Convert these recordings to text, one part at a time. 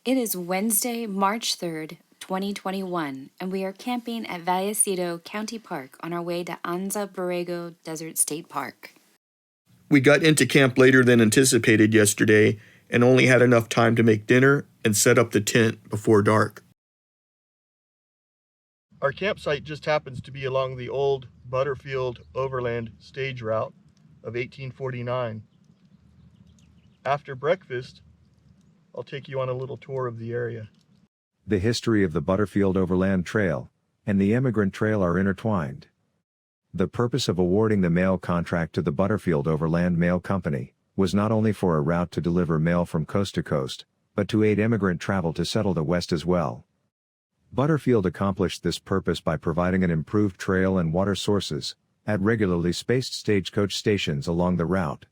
It is Wednesday, March 3rd, 2021, and we are camping at Vallecito County Park on our way to Anza Borrego Desert State Park. We got into camp later than anticipated yesterday and only had enough time to make dinner and set up the tent before dark. Our campsite just happens to be along the old Butterfield Overland stage route of 1849. After breakfast, I'll take you on a little tour of the area. The history of the Butterfield Overland Trail and the Immigrant Trail are intertwined. The purpose of awarding the mail contract to the Butterfield Overland Mail Company was not only for a route to deliver mail from coast to coast, but to aid immigrant travel to settle the West as well. Butterfield accomplished this purpose by providing an improved trail and water sources at regularly spaced stagecoach stations along the route.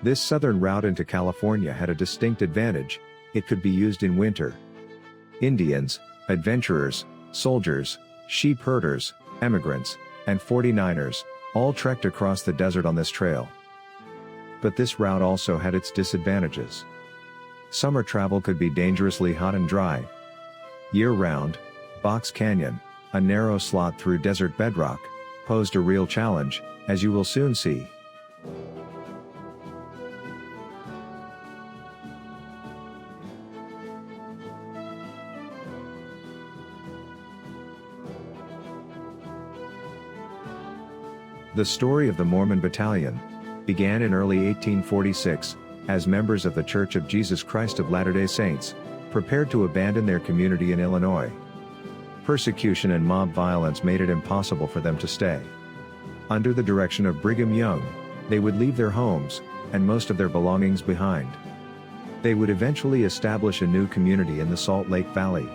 This southern route into California had a distinct advantage: it could be used in winter. Indians, adventurers, soldiers, sheep herders, emigrants, and 49ers all trekked across the desert on this trail. But this route also had its disadvantages. Summer travel could be dangerously hot and dry. Year-round, Box Canyon, a narrow slot through desert bedrock, posed a real challenge, as you will soon see. The story of the Mormon Battalion began in early 1846, as members of the Church of Jesus Christ of Latter-day Saints prepared to abandon their community in Illinois. Persecution and mob violence made it impossible for them to stay. Under the direction of Brigham Young, they would leave their homes and most of their belongings behind. They would eventually establish a new community in the Salt Lake Valley.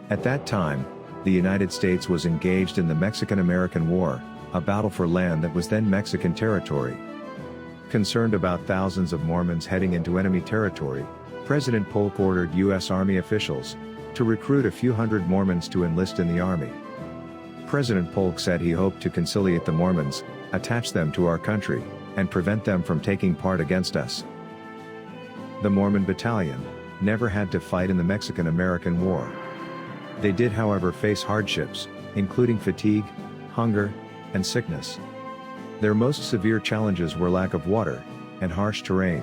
At that time, the United States was engaged in the Mexican-American War, a battle for land that was then Mexican territory. Concerned about thousands of Mormons heading into enemy territory, President Polk ordered U.S. Army officials to recruit a few hundred Mormons to enlist in the Army. President Polk said he hoped to conciliate the Mormons, attach them to our country, and prevent them from taking part against us. The Mormon Battalion never had to fight in the Mexican-American War. They did, however, face hardships, including fatigue, hunger, and sickness. Their most severe challenges were lack of water and harsh terrain.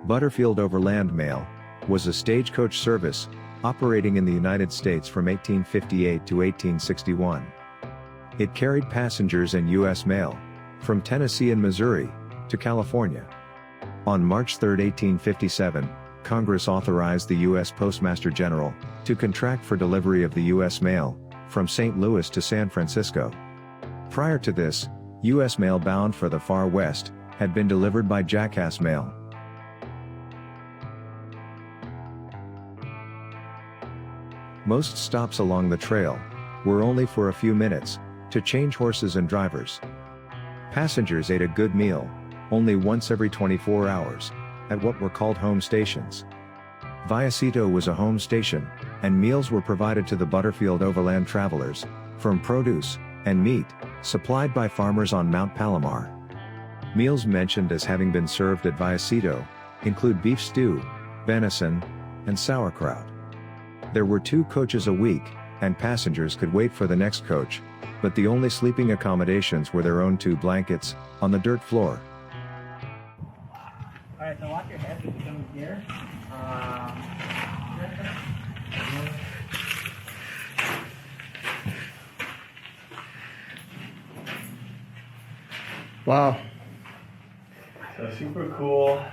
Butterfield Overland Mail was a stagecoach service operating in the United States from 1858 to 1861. It carried passengers and U.S. mail from Tennessee and Missouri to California. On March 3, 1857, Congress authorized the U.S. Postmaster General to contract for delivery of the U.S. mail from St. Louis to San Francisco. Prior to this, U.S. mail bound for the far west had been delivered by Jackass Mail. Most stops along the trail were only for a few minutes to change horses and drivers. Passengers ate a good meal only once every 24 hours at what were called home stations. Vallecito was a home station, and meals were provided to the Butterfield Overland travelers from produce and meat supplied by farmers on Mount Palomar. Meals mentioned as having been served at Vallecito include beef stew, venison, and sauerkraut. There were 2 coaches a week, and passengers could wait for the next coach, but the only sleeping accommodations were their own 2 blankets on the dirt floor. Alright, so watch your head as you come here. Wow. So super cool.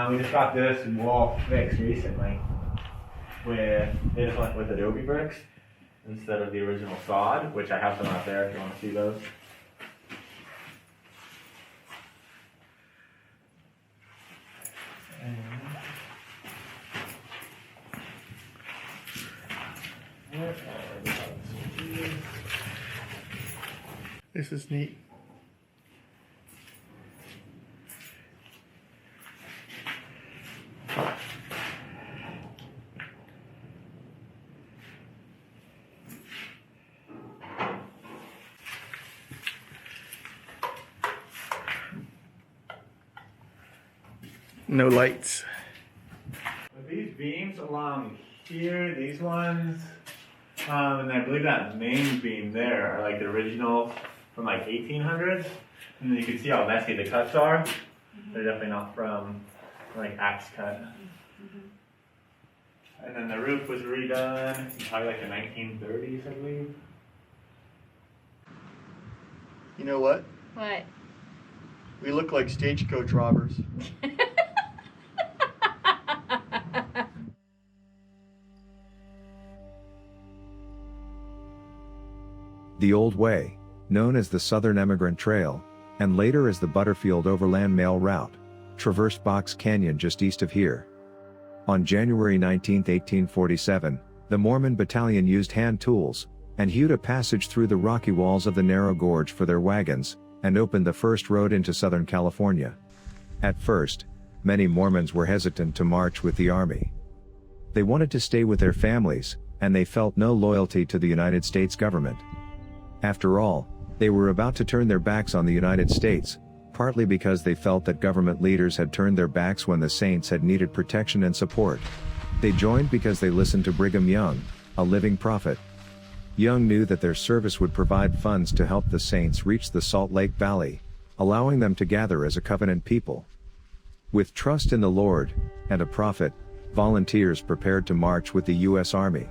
We just got this wall fixed recently. They just went with Adobe bricks instead of the original sod, which I have some out there if you want to see those. This is neat. No lights. With these beams along here, these ones, and I believe that main beam there are like the original from like 1800s. And then you can see how messy the cuts are. They're definitely not from like axe cut. And then the roof was redone in probably like the 1930s, I believe. You know what? What? We look like stagecoach robbers. The Old Way, known as the Southern Immigrant Trail, and later as the Butterfield Overland Mail Route, traversed Box Canyon just east of here. On January 19, 1847, the Mormon battalion used hand tools, and hewed a passage through the rocky walls of the narrow gorge for their wagons, and opened the first road into Southern California. At first, many Mormons were hesitant to march with the army. They wanted to stay with their families, and they felt no loyalty to the United States government. After all, they were about to turn their backs on the United States, partly because they felt that government leaders had turned their backs when the saints had needed protection and support. They joined because they listened to Brigham Young, a living prophet. Young knew that their service would provide funds to help the saints reach the Salt Lake Valley, allowing them to gather as a covenant people. With trust in the Lord, and a prophet, volunteers prepared to march with the U.S. Army.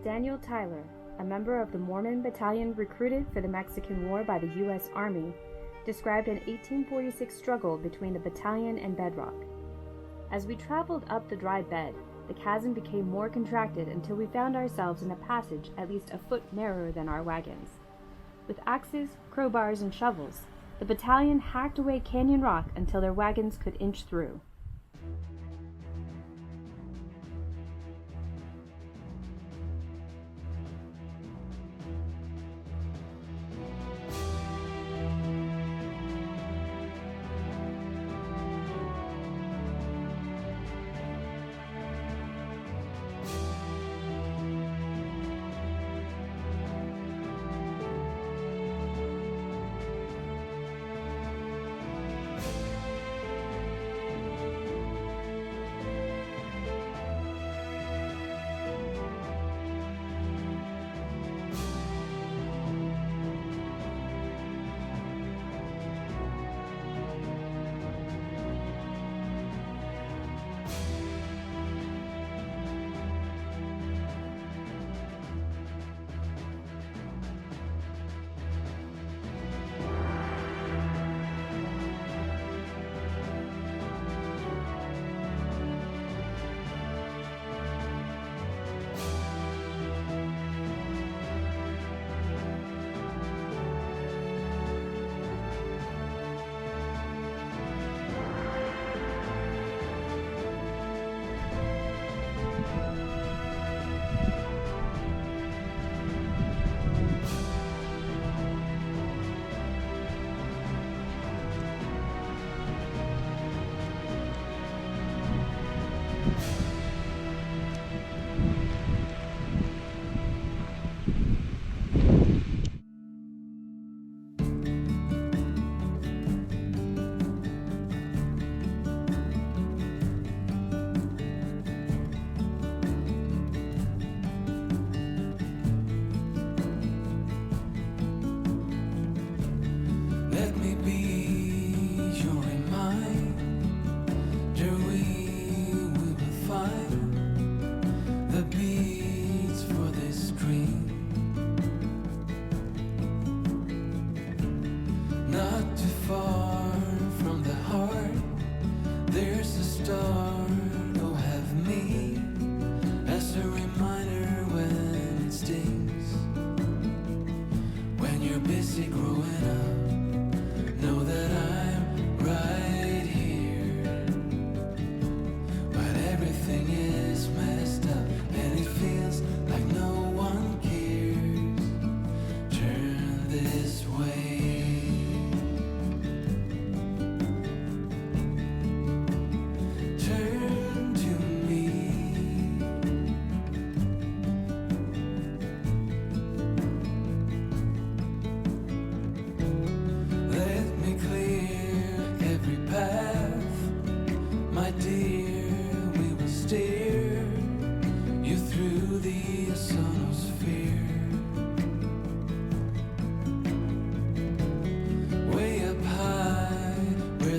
Daniel Tyler, a member of the Mormon battalion recruited for the Mexican War by the U.S. Army, described an 1846 struggle between the battalion and bedrock. As we traveled up the dry bed, the chasm became more contracted until we found ourselves in a passage at least a foot narrower than our wagons. With axes, crowbars, and shovels, the battalion hacked away canyon rock until their wagons could inch through.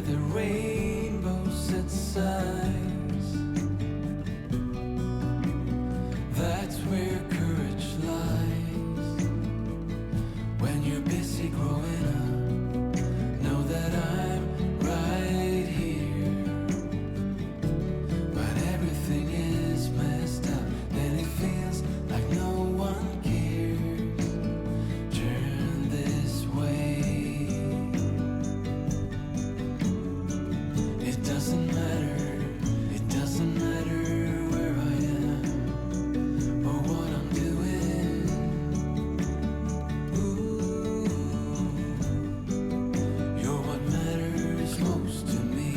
the rainbow sets eyes. That's where courage lies. When you're busy growing up, know that I'm right here. But everything is messed up, and it feels like no one cares. Turn this way. It doesn't matter where I am or what I'm doing. Ooh, you're what matters most to me.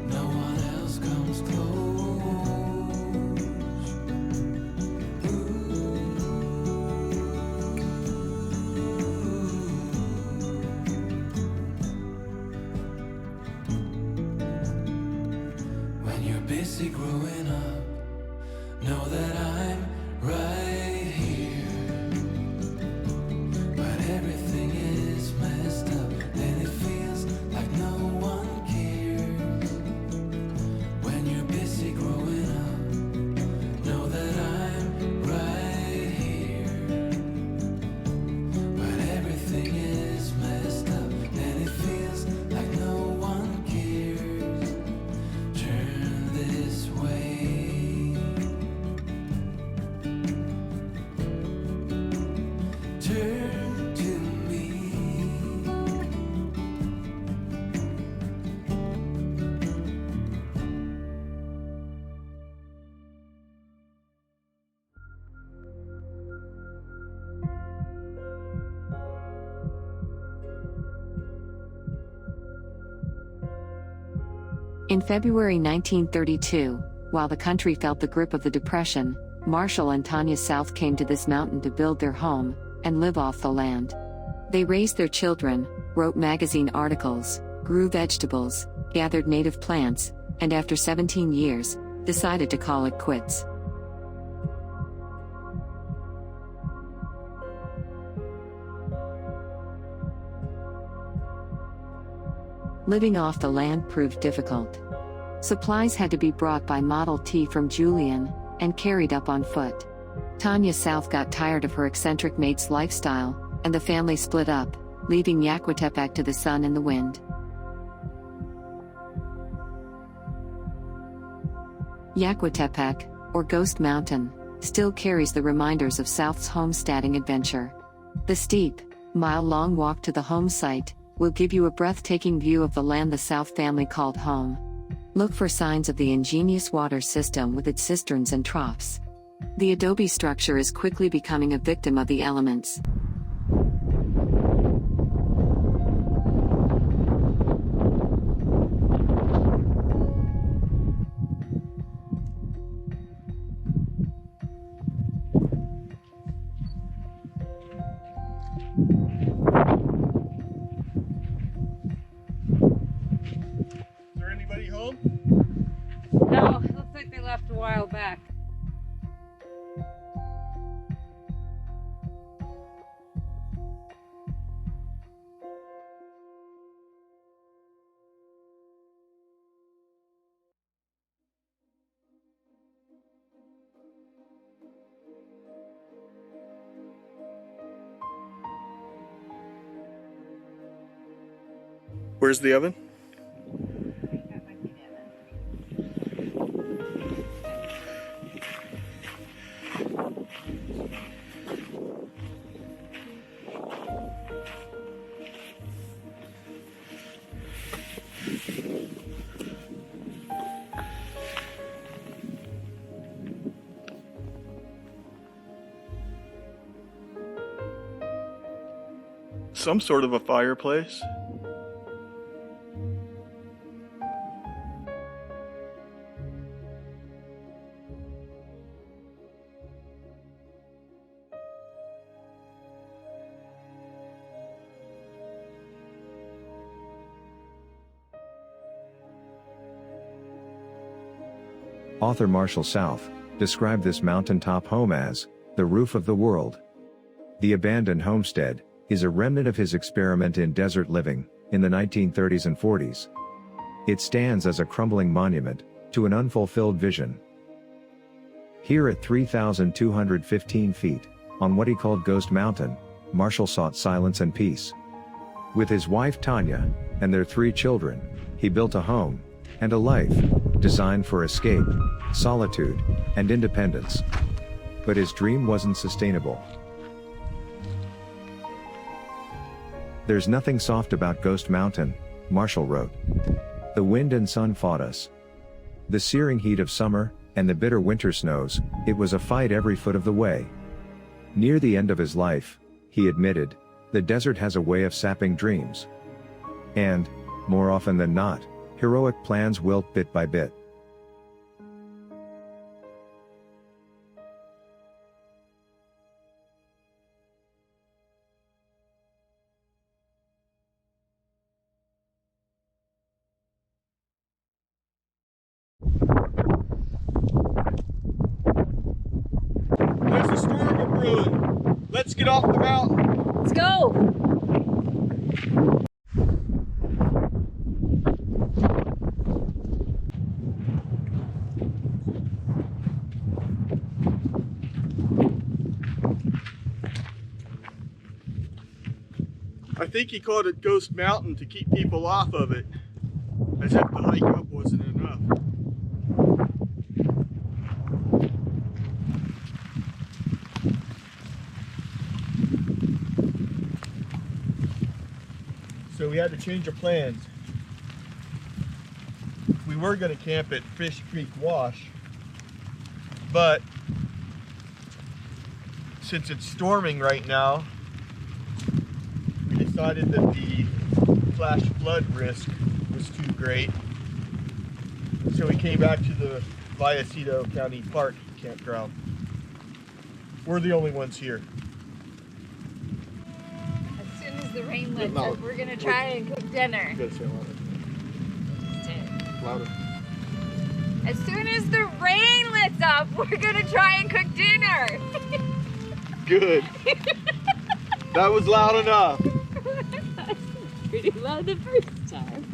No one else comes close. When you're busy growing up, know that I'm right here. But everything is messed up, and it feels like no one cares. When you're busy growing up, know that I'm right here. But everything is messed up, and it feels like no one cares. Turn this way. Turn to me. In February 1932, while the country felt the grip of the Depression, Marshall and Tanya South came to this mountain to build their home and live off the land. They raised their children, wrote magazine articles, grew vegetables, gathered native plants, and after 17 years, decided to call it quits. Living off the land proved difficult. Supplies had to be brought by Model T from Julian, and carried up on foot. Tanya South got tired of her eccentric mate's lifestyle, and the family split up, leaving Yaquatepec to the sun and the wind. Yaquatepec, or Ghost Mountain, still carries the reminders of South's homesteading adventure. The steep, mile-long walk to the home site will give you a breathtaking view of the land the South family called home. Look for signs of the ingenious water system with its cisterns and troughs. The adobe structure is quickly becoming a victim of the elements. Is there anybody home? No, it looks like they left a while back. Where's the oven? That might be the oven. Some sort of a fireplace. Author Marshall South described this mountaintop home as the roof of the world. The abandoned homestead is a remnant of his experiment in desert living, in the 1930s and 40s. It stands as a crumbling monument to an unfulfilled vision. Here at 3,215 feet, on what he called Ghost Mountain, Marshall sought silence and peace. With his wife Tanya, and their 3 children, he built a home, and a life, designed for escape, solitude, and independence. But his dream wasn't sustainable. "There's nothing soft about Ghost Mountain," Marshall wrote. "The wind and sun fought us. The searing heat of summer, and the bitter winter snows, it was a fight every foot of the way." Near the end of his life, he admitted, "The desert has a way of sapping dreams. And, more often than not, heroic plans wilt bit by bit." There's a storm a-brewing. Let's get off the mountain. Let's go. I think he called it Ghost Mountain to keep people off of it, as if the hike up wasn't enough. So we had to change our plans. We were going to camp at Fish Creek Wash, but since it's storming right now, we decided that the flash flood risk was too great. So we came back to the Vallecito County Park campground. We're the only ones here. As soon as the rain lets No. up, we're gonna try and cook dinner. You gotta say it louder. Louder. As soon as the rain lets up, we're gonna try and cook dinner. Good. That was loud enough. That's pretty loud the first time.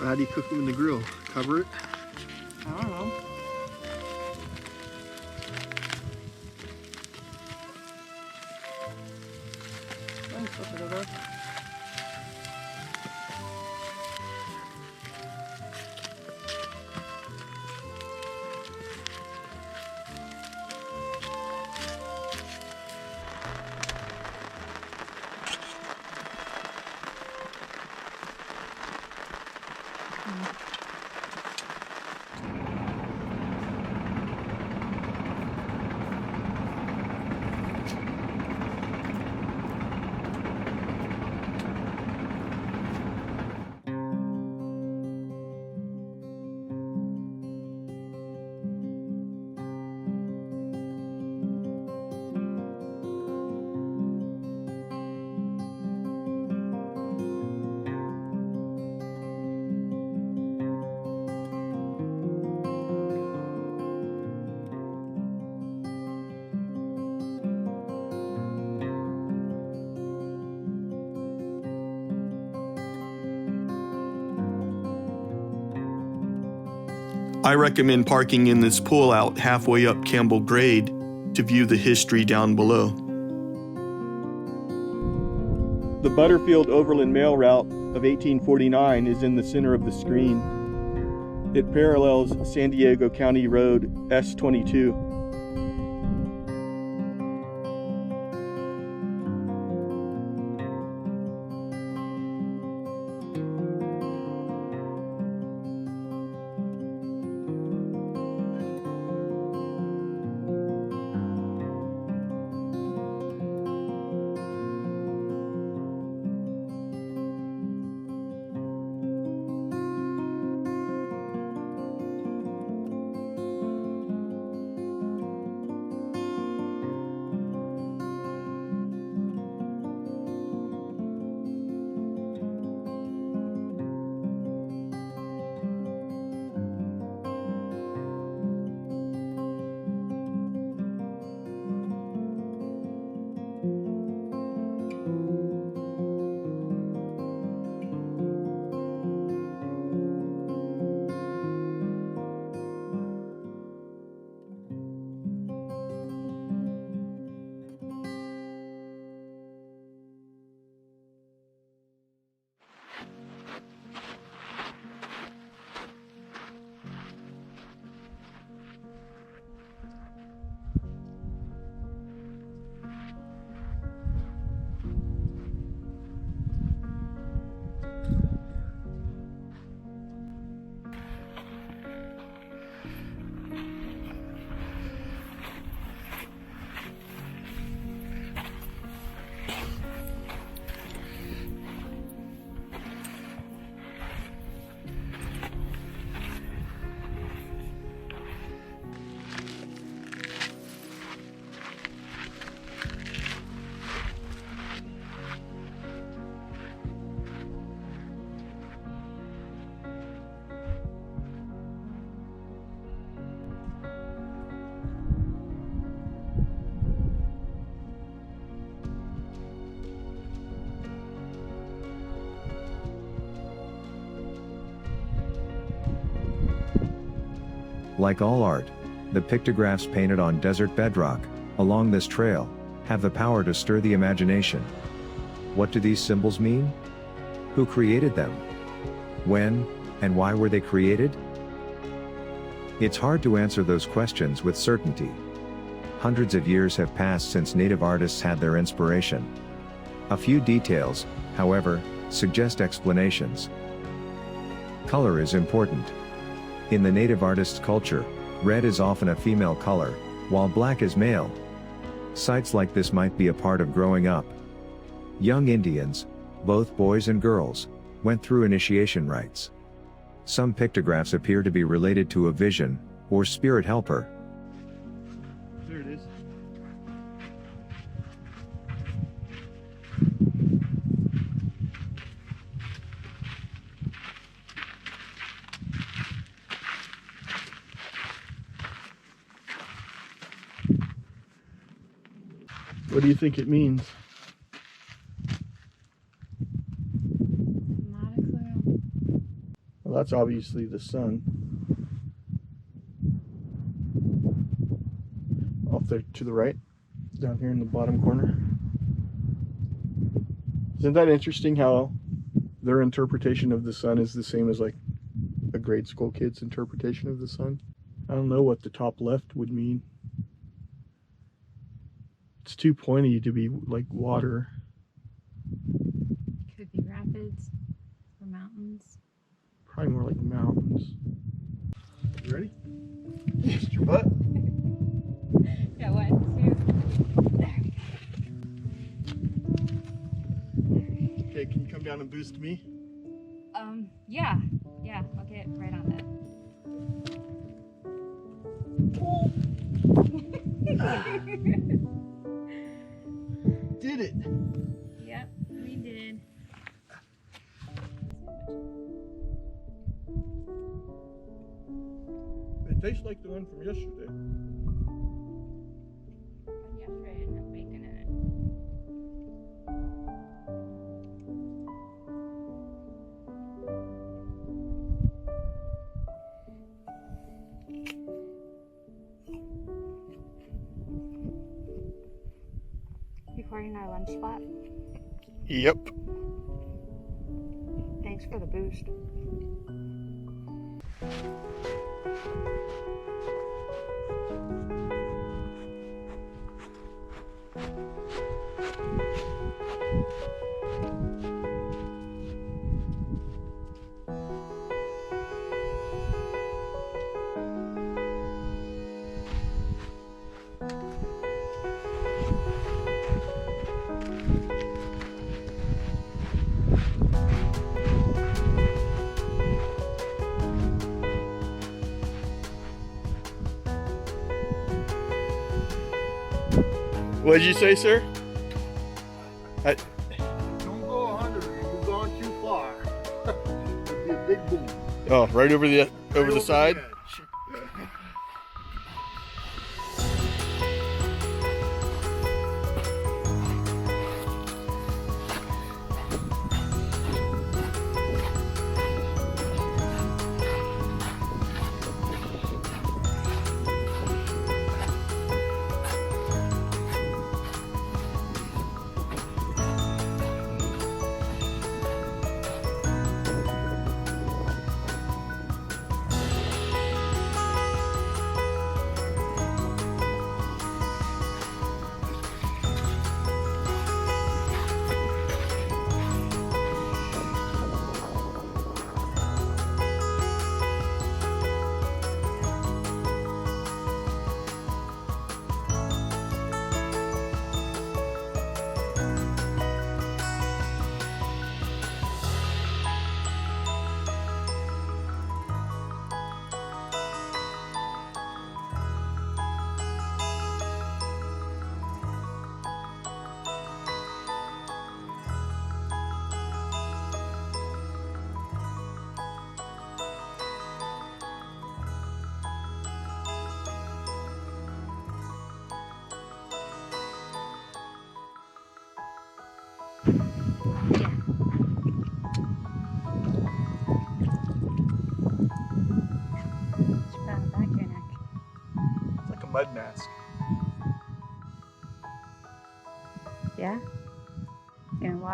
How do you cook them in the grill? Cover it? I don't know. Flip it over. I recommend parking in this pullout halfway up Campbell Grade to view the history down below. The Butterfield Overland Mail Route of 1849 is in the center of the screen. It parallels San Diego County Road S22. Like all art, the pictographs painted on desert bedrock, along this trail, have the power to stir the imagination. What do these symbols mean? Who created them? When, and why were they created? It's hard to answer those questions with certainty. Hundreds of years have passed since native artists had their inspiration. A few details, however, suggest explanations. Color is important. In the native artist's culture, red is often a female color, while black is male. Sights like this might be a part of growing up. Young Indians, both boys and girls, went through initiation rites. Some pictographs appear to be related to a vision, or spirit helper. There it is. What do you think it means? Not a clue. Well, that's obviously the sun. Off there to the right, down here in the bottom corner. Isn't that interesting how their interpretation of the sun is the same as like a grade school kid's interpretation of the sun? I don't know what the top left would mean. It's too pointy to be like water. Could be rapids or mountains. Probably more like mountains. You ready? Just your butt. Yeah, 1, 2. There. Okay, can you come down and boost me? Yeah. Yeah, I'll get right on that. Did it! Yep, we did. It tastes like the one from yesterday. Yesterday didn't have bacon in it. Recording our lunch spot. Yep. Thanks for the boost. What did you say, sir? Don't go 100, you've gone too far. It'll be a big boom. Oh, right over the side. edge.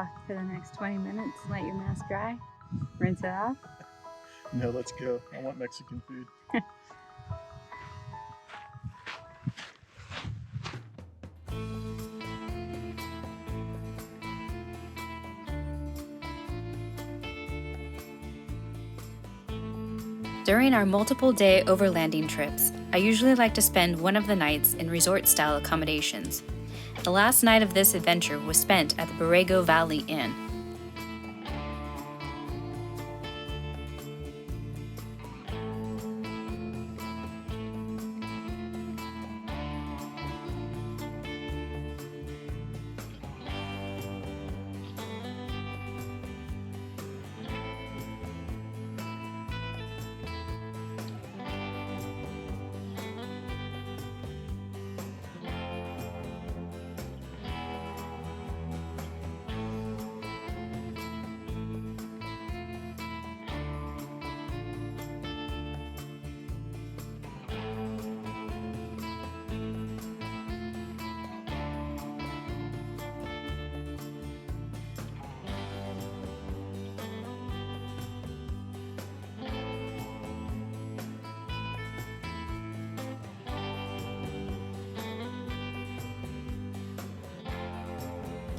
talk for the next 20 minutes, let your mask dry, rinse it off? No, let's go. I want Mexican food. During our multiple-day overlanding trips, I usually like to spend one of the nights in resort-style accommodations. The last night of this adventure was spent at the Borrego Valley Inn.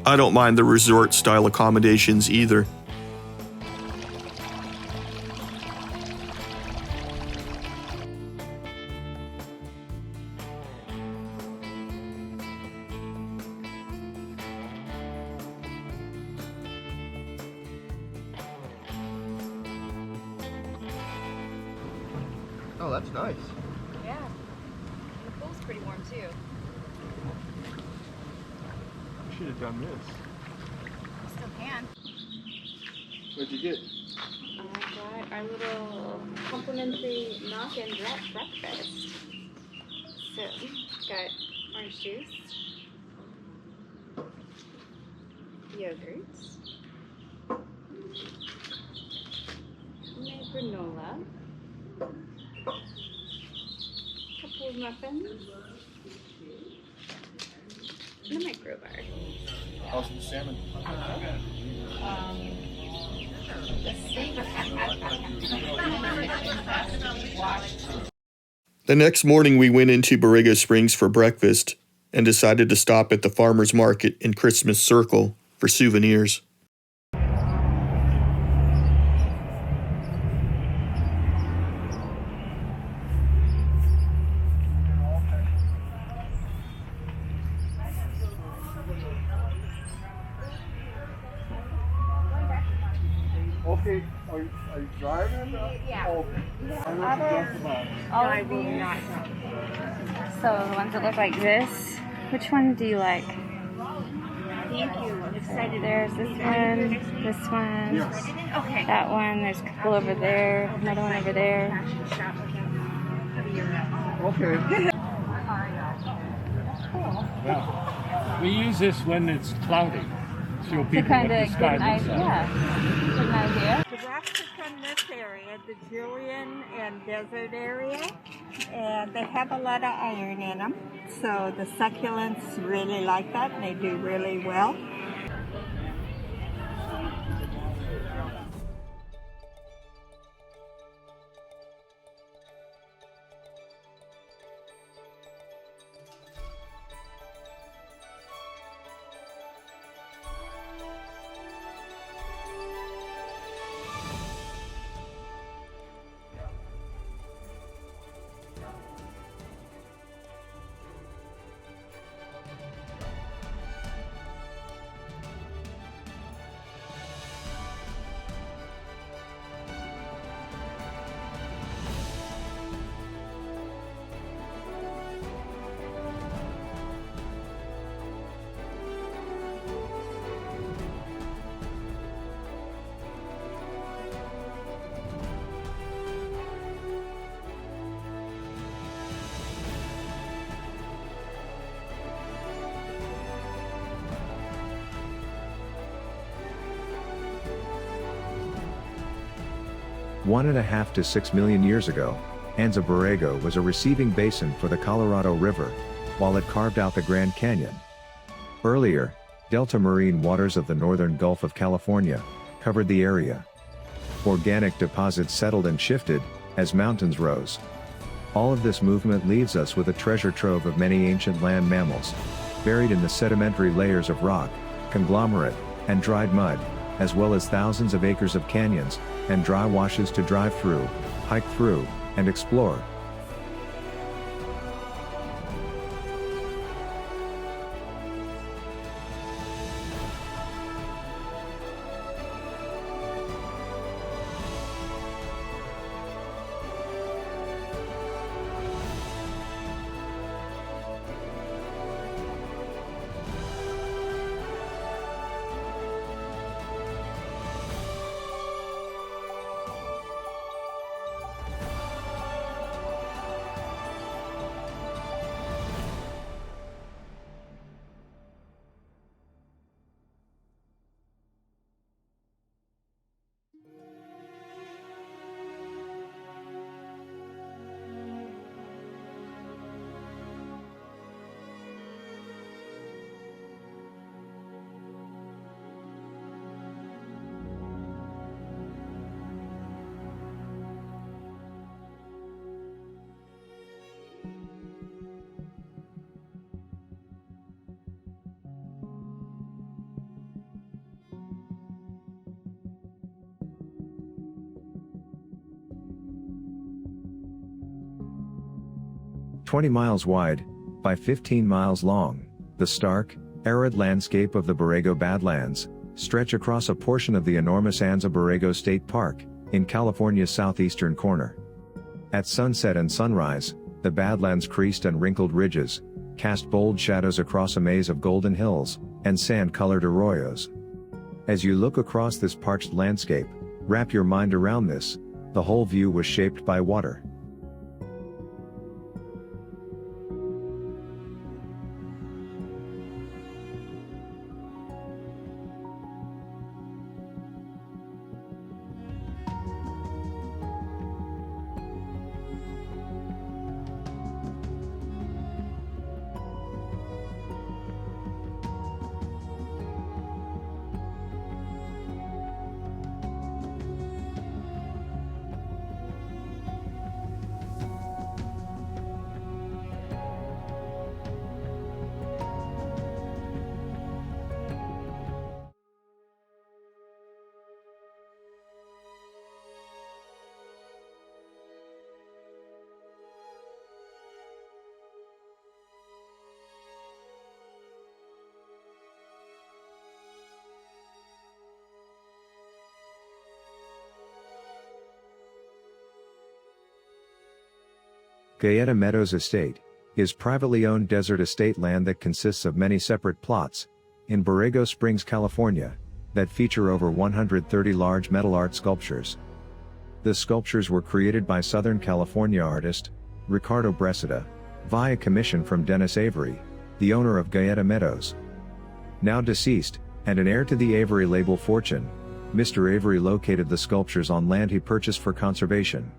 I don't mind the resort-style accommodations either. Oh, that's nice. Yeah. The pool's pretty warm too. We should have done this. Still can. What'd you get? I got our little complimentary knock and breakfast. So, got orange juice, yogurt, homemade granola, couple of muffins, and a micro bar. How's the salmon? The next morning we went into Borrego Springs for breakfast and decided to stop at the farmer's market in Christmas Circle for souvenirs. Okay, are you driving? Yeah. Okay. I will not. So the ones that look like this, which one do you like? Thank you. I'm excited. There's this one, Okay. that one. There's a couple over there, another one over there. Okay. We use this when it's cloudy, so To people kind with of the get sky an looks idea. out. Yeah, get an idea. The rocks are from this area, the Julian and Desert area, and they have a lot of iron in them. So the succulents really like that, and they do really well. One and a half to 6 million years ago, Anza Borrego was a receiving basin for the Colorado River, while it carved out the Grand Canyon. Earlier, Delta marine waters of the northern Gulf of California covered the area. Organic deposits settled and shifted as mountains rose. All of this movement leaves us with a treasure trove of many ancient land mammals, buried in the sedimentary layers of rock, conglomerate, and dried mud, as well as thousands of acres of canyons and dry washes to drive through, hike through, and explore. "20 miles wide, by 15 miles long, the stark, arid landscape of the Borrego Badlands stretch across a portion of the enormous Anza Borrego State Park, in California's southeastern corner. At sunset and sunrise, the Badlands' creased and wrinkled ridges cast bold shadows across a maze of golden hills and sand-colored arroyos. As you look across this parched landscape, wrap your mind around this: the whole view was shaped by water. Galleta Meadows Estate is privately owned desert estate land that consists of many separate plots in Borrego Springs, California, that feature over 130 large metal art sculptures. The sculptures were created by Southern California artist Ricardo Breseda via commission from Dennis Avery, the owner of Galleta Meadows. Now deceased, and an heir to the Avery label fortune, Mr. Avery located the sculptures on land he purchased for conservation.